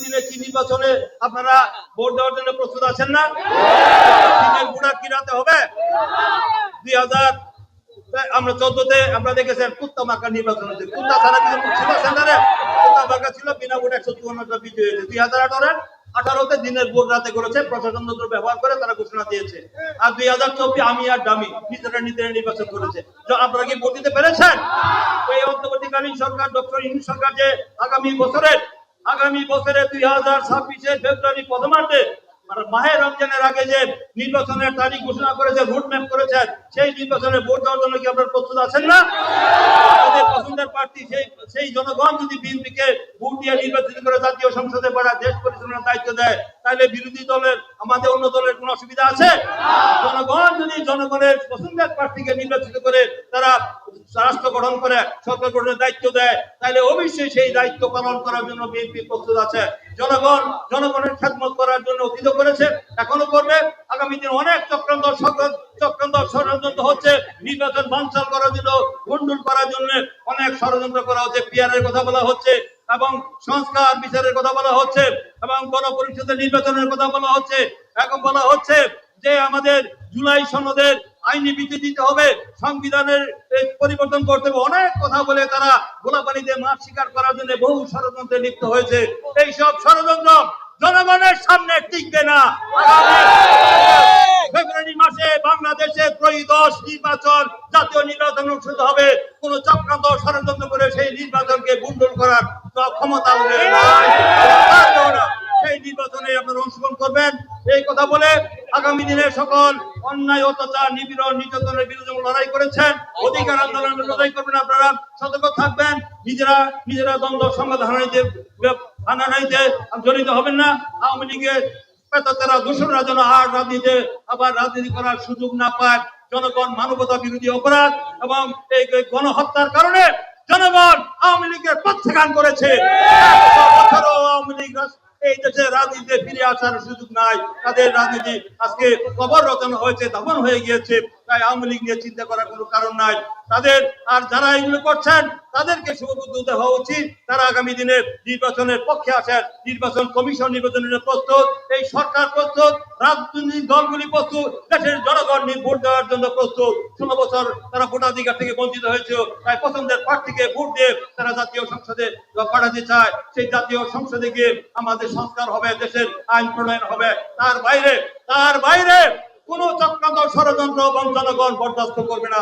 দিনে কি নির্বাচনে আপনারা ভোট দেওয়ার জন্য প্রস্তুত আছেন না? দিনের বুড়া কি রাতে হবে? 2000 আমরা 14-তে আমরা দেখেছেন কুত্তা মার্কা নির্বাচন হয়েছে। কুত্তা ছাড়া কিছু ছিল সেন্টারে? কুত্তা মার্কা ছিল, বিনা ভোটে 154টা বিজয়ী হয়েছে। 2018-তে দিনের ভোট রাতে করেছে, প্রশাসন তন্ত্র ব্যবহার করে তারা ঘোষণা দিয়েছে। আর 2024 আমি আর ডামি নিজেরা নির্বাচন করেছে। আপনারা কি ভোট দিতে পেরেছেন? এই অন্তর্বর্তীকালীন সরকার, ডক্টর ইউনূস সরকার যে আগামী বছরে 2026-এর ফেব্রুয়ারি প্রথমার্ধে মাহে রমজানের আগে যে নির্বাচনের তারিখ ঘোষণা করেছে, রুট ম্যাপ করেছেন, সেই নির্বাচনে ভোট দেওয়ার জন্য কি আপনারা প্রস্তুত আছেন না? আমাদের পছন্দের প্রার্থী সেই জনগণ যদি বিএনপিকে ভোট দিয়ে নির্বাচিত করে জাতীয় সংসদে পাঠায়, দেশ পরিচালনার দায়িত্ব দেয়, তাহলে বিরোধী দলের, আমাদের অন্য দলের কোনো অসুবিধা আছে? জনগণ যদি জনগণের পছন্দের প্রার্থীকে নির্বাচিত করে তারা রাষ্ট্র গঠন করে, সরকার গঠনের দায়িত্ব দেয়, তাহলে অবশ্যই সেই দায়িত্ব পালন করার জন্য বিএনপি প্রস্তুত আছে। জনগণের খেদমত করার জন্য অতীত করেছে, এখনো করবে। আগামী দিন অনেক চক্রান্ত ষড়যন্ত্র হচ্ছে, নির্বাচন বানচাল করার জন্য, গন্ডগোল করার জন্য অনেক ষড়যন্ত্র করা হচ্ছে। পিআরের কথা বলা হচ্ছে এবং সংস্কার বিচারের কথা বলা হচ্ছে এবং গণপরিষদের নির্বাচনের কথা বলা হচ্ছে। এখন বলা হচ্ছে যে আমাদের জুলাই সনদের আইনি ভিত্তি দিতে হবে, সংবিধানের পরিবর্তন করতে হবে। অনেক কথা বলে তারা গোলাপানিতে মাঠ শিকার করার জন্য বহু ষড়যন্ত্রে লিপ্ত হয়েছে। এইসব ষড়যন্ত্র জনগণের সামনে টিকবে না। ফেব্রুয়ারি মাসে বাংলাদেশে ত্রয়োদশ নির্বাচন, জাতীয় নির্বাচন অনুষ্ঠিত হবে। কোন চক্রান্ত ষড়যন্ত্র করে সেই নির্বাচনকে বুন্ডল করার ক্ষমতা সেই নির্বাচনে আপনারা অংশগ্রহণ করবেন, এই কথা বলে আগামী দিনে সকল অন্যায়, অত্যাচার, নিপীড়ন, নির্যাতনের বিরুদ্ধে লড়াই করেছেন, অধিকার আন্দোলনের লড়াই করবেন। আপনারা সতর্ক থাকবেন, নিজেরা দ্বন্দ্ব সমাধানে জড়িত হবেন না। আওয়ামী লীগের পেতারা দূষণরা যেন আর রাজনীতি করার সুযোগ না পায়। জনগণ মানবতা বিরোধী অপরাধ এবং এই গণহত্যার কারণে জনগণ আওয়ামী লীগের প্রত্যাখ্যান করেছে। আওয়ামী লীগ এই দেশে রাজনীতিতে ফিরে আসার সুযোগ নাই। তাদের রাজনীতি আজকে কবর রচনা হয়েছে, দমন হয়ে গিয়েছে। তাই আওয়ামী লীগ নিয়ে চিন্তা করার কোনো কারণ নাই তাদের। আর যারা এগুলো করছেন তাদেরকে শুভবুদ্ধ হওয়া উচিত। তারা আগামী দিনে নির্বাচনের পক্ষে আসেন। নির্বাচন কমিশন নির্বাচনের প্রস্তুত, এই সরকার প্রস্তুত, রাজনৈতিক দলগুলি প্রস্তুত, দেশের জনগণ ভোট দেওয়ার জন্য প্রস্তুত। 16 বছর তারা ভোটাধিকার থেকে বঞ্চিত হয়েছে, তাই পছন্দের প্রার্থীকে ভোট দিয়ে তারা জাতীয় সংসদে পাঠাতে চায়। সেই জাতীয় সংসদে গিয়ে আমাদের সংস্কার হবে, দেশের আইন প্রণয়ন হবে। তার বাইরে কোন চক্রান্ত ষড়যন্ত্র জনগণ বরদাস্ত করবে না।